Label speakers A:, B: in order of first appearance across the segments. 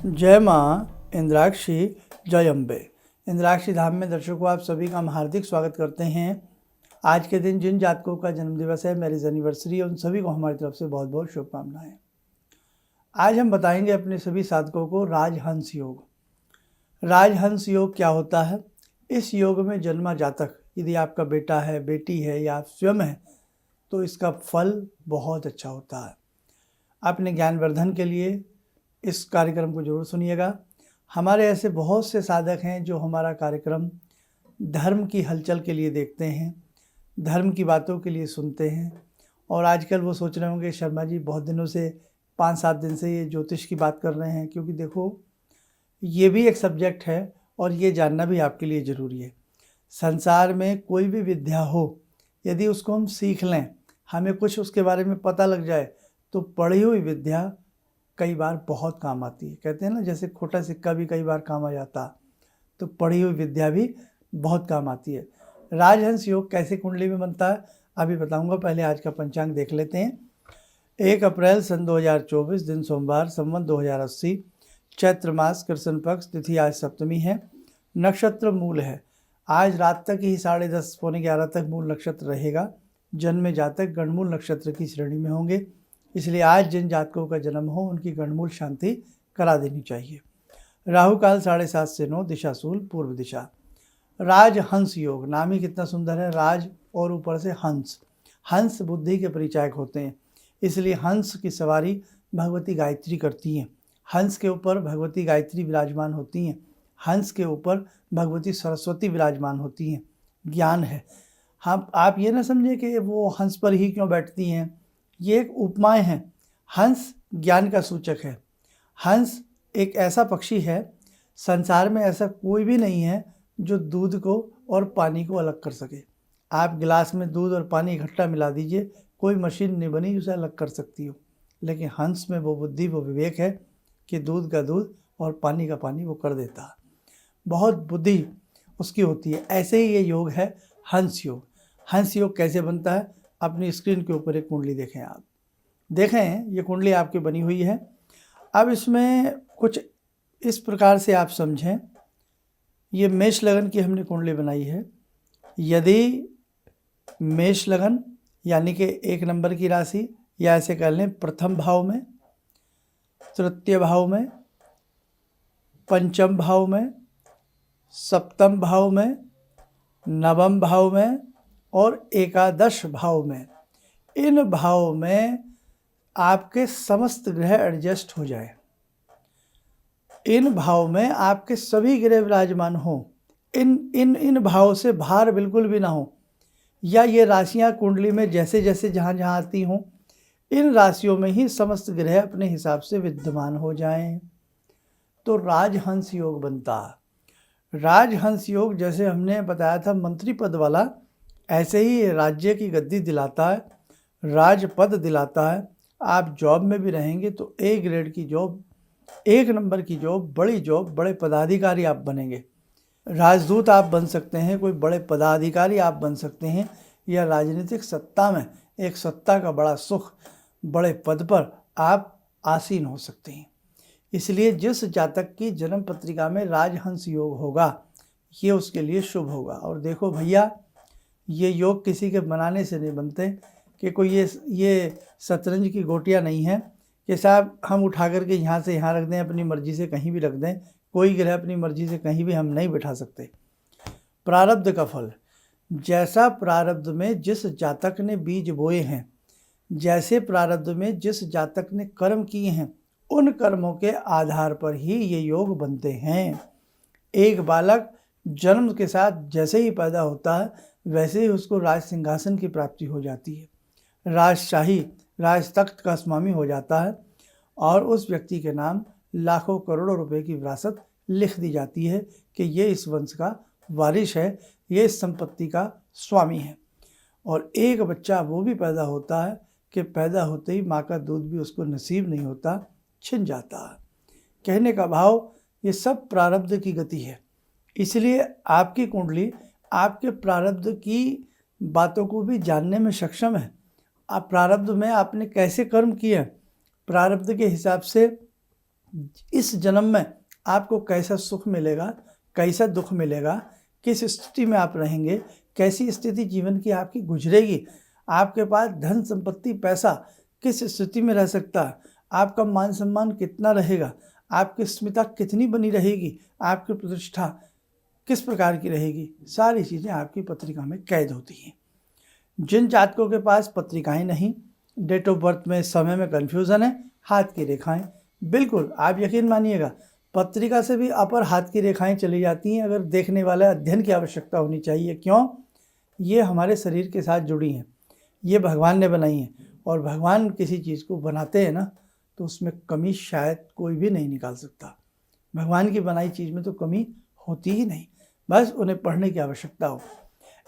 A: जय माँ इंद्राक्षी, जय अम्बे। इंद्राक्षी धाम में दर्शकों आप सभी का हम हार्दिक स्वागत करते हैं। आज के दिन जिन जातकों का जन्मदिवस है, मैरिज एनिवर्सरी है, उन सभी को हमारी तरफ से बहुत बहुत शुभकामनाएं। आज हम बताएंगे अपने सभी साधकों को राजहंस योग। राजहंस योग क्या होता है? इस योग में जन्मा जातक, यदि आपका बेटा है, बेटी है या आप स्वयं हैं, तो इसका फल बहुत अच्छा होता है। अपने ज्ञानवर्धन के लिए इस कार्यक्रम को जरूर सुनिएगा। हमारे ऐसे बहुत से साधक हैं जो हमारा कार्यक्रम धर्म की हलचल के लिए देखते हैं, धर्म की बातों के लिए सुनते हैं। और आजकल वो सोच रहे होंगे शर्मा जी बहुत दिनों से 5-7 दिन से ये ज्योतिष की बात कर रहे हैं, क्योंकि देखो ये भी एक सब्जेक्ट है और ये जानना भी आपके लिए ज़रूरी है। संसार में कोई भी विद्या हो, यदि उसको हम सीख लें, हमें कुछ उसके बारे में पता लग जाए, तो पढ़ी हुई विद्या कई बार बहुत काम आती है। कहते हैं ना, जैसे खोटा सिक्का भी कई बार काम आ जाता, तो पढ़ी हुई विद्या भी बहुत काम आती है। राजहंस योग कैसे कुंडली में बनता है अभी बताऊंगा। पहले आज का पंचांग देख लेते हैं। 1 अप्रैल सन 2024, दिन सोमवार, संवत 2080, चैत्र मास, कृष्ण पक्ष, तिथि आज सप्तमी है, नक्षत्र मूल है। आज रात तक ही 10:30 पौने 11 तक मूल नक्षत्र रहेगा। जन्मे जातक गणमूल नक्षत्र की श्रेणी में होंगे, इसलिए आज जिन जातकों का जन्म हो उनकी गणमूल शांति करा देनी चाहिए। राहु काल 7:30 से 9, दिशा शूल पूर्व दिशा। राजहंस योग, नाम ही कितना सुंदर है, राज और ऊपर से हंस। हंस बुद्धि के परिचायक होते हैं, इसलिए हंस की सवारी भगवती गायत्री करती हैं। हंस के ऊपर भगवती गायत्री विराजमान होती हैं, हंस के ऊपर भगवती सरस्वती विराजमान होती हैं। ज्ञान है। हम आप ये ना समझे कि वो हंस पर ही क्यों बैठती हैं, ये एक उपमाएं हैं। हंस ज्ञान का सूचक है। हंस एक ऐसा पक्षी है, संसार में ऐसा कोई भी नहीं है जो दूध को और पानी को अलग कर सके। आप गिलास में दूध और पानी इकट्ठा मिला दीजिए, कोई मशीन नहीं बनी उसे अलग कर सकती हो। लेकिन हंस में वो बुद्धि, वो विवेक है कि दूध का दूध और पानी का पानी वो कर देता है। बहुत बुद्धि उसकी होती है। ऐसे ही ये योग है हंस योग। हंस योग कैसे बनता है? अपनी स्क्रीन के ऊपर एक कुंडली देखें। आप देखें ये कुंडली आपकी बनी हुई है। अब इसमें कुछ इस प्रकार से आप समझें, ये मेष लगन की हमने कुंडली बनाई है। यदि मेष लगन यानी कि 1 नंबर की राशि, या ऐसे कह लें प्रथम भाव में, तृतीय भाव में, पंचम भाव में, सप्तम भाव में, नवम भाव में और एकादश भाव में, इन भाव में आपके समस्त ग्रह एडजस्ट हो जाए, इन भाव में आपके सभी ग्रह विराजमान हो, इन भाव से बाहर बिल्कुल भी ना हो, या ये राशियां कुंडली में जैसे जैसे जहाँ जहाँ आती हों, इन राशियों में ही समस्त ग्रह अपने हिसाब से विद्यमान हो जाएं, तो राजहंस योग बनता है। राजहंस योग जैसे हमने बताया था मंत्री पद वाला, ऐसे ही राज्य की गद्दी दिलाता है, राजपद दिलाता है। आप जॉब में भी रहेंगे तो A ग्रेड की जॉब, 1 नंबर की जॉब, बड़ी जॉब, बड़े पदाधिकारी आप बनेंगे। राजदूत आप बन सकते हैं, कोई बड़े पदाधिकारी आप बन सकते हैं, या राजनीतिक सत्ता में एक सत्ता का बड़ा सुख, बड़े पद पर आप आसीन हो सकते हैं। इसलिए जिस जातक की जन्म पत्रिका में राजहंस योग होगा, ये उसके लिए शुभ होगा। और देखो भैया, ये योग किसी के बनाने से नहीं बनते, कि कोई ये शतरंज की गोटियां नहीं है कि साहब हम उठा करके यहाँ से यहाँ रख दें, अपनी मर्जी से कहीं भी रख दें। कोई ग्रह अपनी मर्जी से कहीं भी हम नहीं बिठा सकते। प्रारब्ध का फल, जैसा प्रारब्ध में जिस जातक ने बीज बोए हैं, जैसे प्रारब्ध में जिस जातक ने कर्म किए हैं, उन कर्मों के आधार पर ही ये योग बनते हैं। एक बालक जन्म के साथ जैसे ही पैदा होता है, वैसे ही उसको राज सिंहासन की प्राप्ति हो जाती है, राजशाही, राज तख्त का स्वामी हो जाता है, और उस व्यक्ति के नाम लाखों करोड़ों रुपए की विरासत लिख दी जाती है कि ये इस वंश का वारिश है, ये इस संपत्ति का स्वामी है। और एक बच्चा वो भी पैदा होता है कि पैदा होते ही माँ का दूध भी उसको नसीब नहीं होता, छिन जाता है। कहने का भाव, ये सब प्रारब्ध की गति है। इसलिए आपकी कुंडली आपके प्रारब्ध की बातों को भी जानने में सक्षम है। आप प्रारब्ध में आपने कैसे कर्म किए, प्रारब्ध के हिसाब से इस जन्म में आपको कैसा सुख मिलेगा, कैसा दुख मिलेगा, किस स्थिति में आप रहेंगे, कैसी स्थिति जीवन की आपकी गुजरेगी, आपके पास धन संपत्ति पैसा किस स्थिति में रह सकता है, आपका मान सम्मान कितना रहेगा, आपकी स्मिता कितनी बनी रहेगी, आपकी प्रतिष्ठा किस प्रकार की रहेगी, सारी चीज़ें आपकी पत्रिका में कैद होती हैं। जिन जातकों के पास पत्रिकाएं नहीं, डेट ऑफ बर्थ में समय में कन्फ्यूज़न है, हाथ की रेखाएं, बिल्कुल आप यकीन मानिएगा पत्रिका से भी अपर हाथ की रेखाएं चली जाती हैं। अगर देखने वाला अध्ययन की आवश्यकता होनी चाहिए। क्यों? ये हमारे शरीर के साथ जुड़ी हैं, ये भगवान ने बनाई हैं, और भगवान किसी चीज़ को बनाते हैं ना तो उसमें कमी शायद कोई भी नहीं निकाल सकता। भगवान की बनाई चीज़ में तो कमी होती ही नहीं, बस उन्हें पढ़ने की आवश्यकता हो।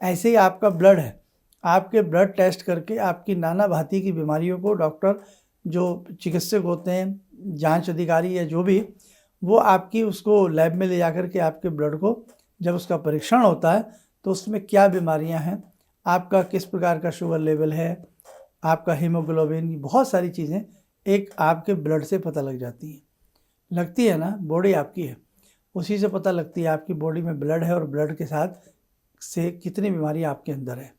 A: ऐसे ही आपका ब्लड है, आपके ब्लड टेस्ट करके आपकी नाना भांति की बीमारियों को डॉक्टर जो चिकित्सक होते हैं, जांच अधिकारी या जो भी, वो आपकी उसको लैब में ले जाकर के आपके ब्लड को जब उसका परीक्षण होता है तो उसमें क्या बीमारियां हैं, आपका किस प्रकार का शुगर लेवल है, आपका हीमोग्लोबिन, बहुत सारी चीज़ें एक आपके ब्लड से पता लग जाती हैं। लगती है ना, बॉडी आपकी है, उसी से पता लगती है आपकी बॉडी में ब्लड है और ब्लड के साथ से कितनी बीमारी आपके अंदर है।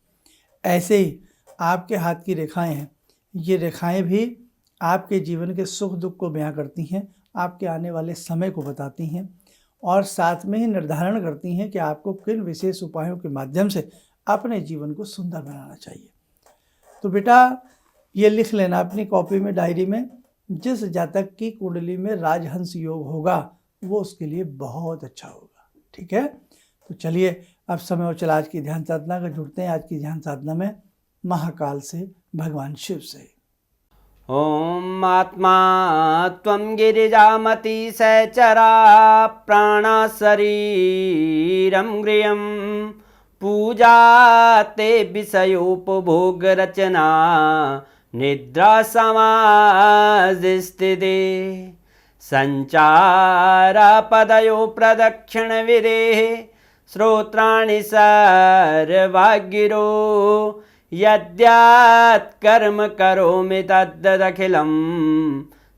A: ऐसे ही आपके हाथ की रेखाएं हैं, ये रेखाएं भी आपके जीवन के सुख दुख को बयां करती हैं, आपके आने वाले समय को बताती हैं, और साथ में ही निर्धारण करती हैं कि आपको किन विशेष उपायों के माध्यम से अपने जीवन को सुंदर बनाना चाहिए। तो बेटा ये लिख लेना अपनी कॉपी में, डायरी में, जिस जातक की कुंडली में राजहंस योग होगा वो उसके लिए बहुत अच्छा होगा। ठीक है, तो चलिए अब समय और चला आज की ध्यान साधना का जुड़ते हैं। आज की ध्यान साधना में महाकाल से, भगवान शिव से।
B: ॐ आत्मा त्वं गिरिजामति सहचरा प्राणा शरीरं गृहं पूजा ते विषयोपभोगरचना निद्रा समाधिस्थिते संचारपदयो प्रदक्षिणविधेः श्रोत्राणि सर्वागिरो यद्यात् कर्म करोमि तद्दखिलं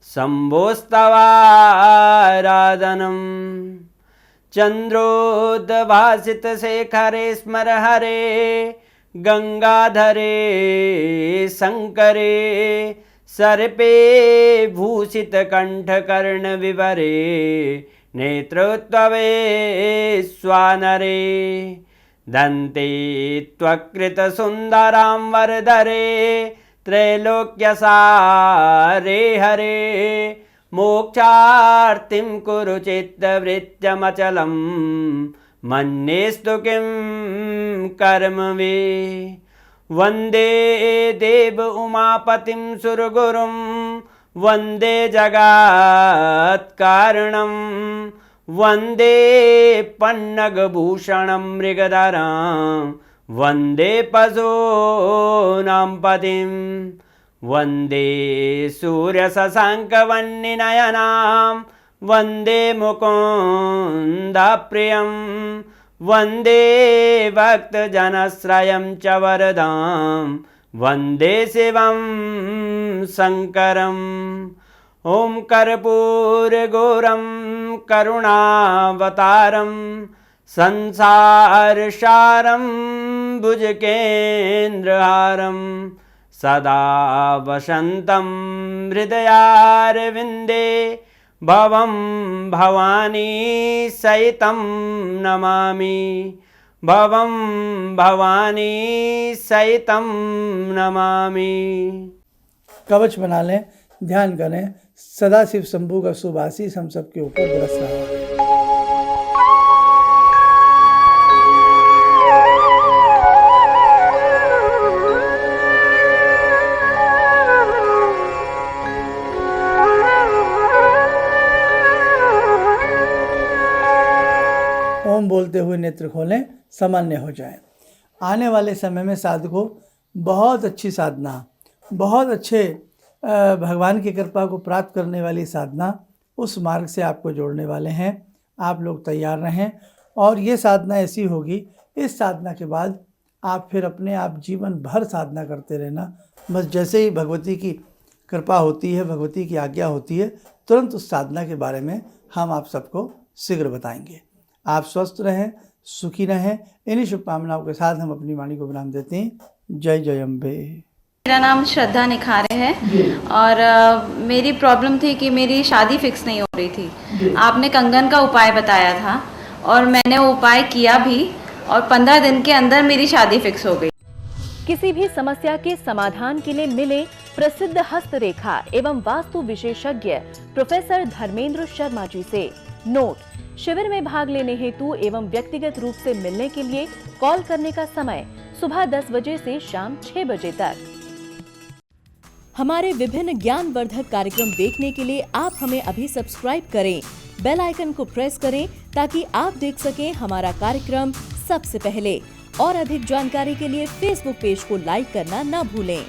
B: शम्भोस्तवाराधनम् चन्द्रोद्भासितशेखरे स्मर हरे गंगाधरे शंकरे सर्पे भूषितकण्ठकर्णविवरे नेत्रोत्तवे स्वानरे दन्ते त्वकृतसुन्दरां वरदरे त्रैलोक्यसारे हरे मोक्षार्तिं कुरु चित्तवृत्त्यमचलं मन्येस्तु किं कर्म वे वन्दे देव उमापतिं सुरगुरुं वन्दे जगत्कारणं वन्दे पन्नगभूषणं मृगधरं वन्दे पशूनां पतिं वन्दे सूर्यशशाङ्कवह्निनयनां वन्दे मुकुन्दप्रियं वन्दे भक्तजनश्रयं च वरदां वन्दे शिवं शङ्करम् ॐ कर्पूरगौरं करुणावतारं संसारसारं भुजगेन्द्रहारं सदा वसन्तं हृदयारविन्दे भवं भवानी सहितं नमामि भवं भवानी सहितं नमामि।
A: कवच बना लें, ध्यान करें, सदा शिव शंभू का शुभ आशीष हम सबके ऊपर बरस रहा है। ओम बोलते हुए नेत्र खोलें, सामान्य हो जाएं। आने वाले समय में साधकों बहुत अच्छी साधना, बहुत अच्छे भगवान की कृपा को प्राप्त करने वाली साधना उस मार्ग से आपको जोड़ने वाले हैं। आप लोग तैयार रहें, और ये साधना ऐसी होगी, इस साधना के बाद आप फिर अपने आप जीवन भर साधना करते रहना। बस जैसे ही भगवती की कृपा होती है, भगवती की आज्ञा होती है, तुरंत उस साधना के बारे में हम आप सबको शीघ्र बताएंगे। आप स्वस्थ रहें, सुखी रहें, इन्हीं शुभकामनाओं के साथ हम अपनी वाणी को विराम देते हैं। जय जय अम्बे।
C: मेरा नाम श्रद्धा निखारे है और मेरी प्रॉब्लम थी कि मेरी शादी फिक्स नहीं हो रही थी। आपने कंगन का उपाय बताया था और मैंने वो उपाय किया भी और 15 दिन के अंदर मेरी शादी फिक्स हो गई।
D: किसी भी समस्या के समाधान के लिए मिले प्रसिद्ध हस्तरेखा एवं वास्तु विशेषज्ञ प्रोफेसर धर्मेंद्र शर्मा जी से। नोट: शिविर में भाग लेने हेतु एवं व्यक्तिगत रूप से मिलने के लिए कॉल करने का समय सुबह 10 बजे से शाम 6 बजे तक। हमारे विभिन्न ज्ञानवर्धक कार्यक्रम देखने के लिए आप हमें अभी सब्सक्राइब करें, बेल आइकन को प्रेस करें ताकि आप देख सकें हमारा कार्यक्रम सबसे पहले। और अधिक जानकारी के लिए फेसबुक पेज को लाइक करना न भूलें।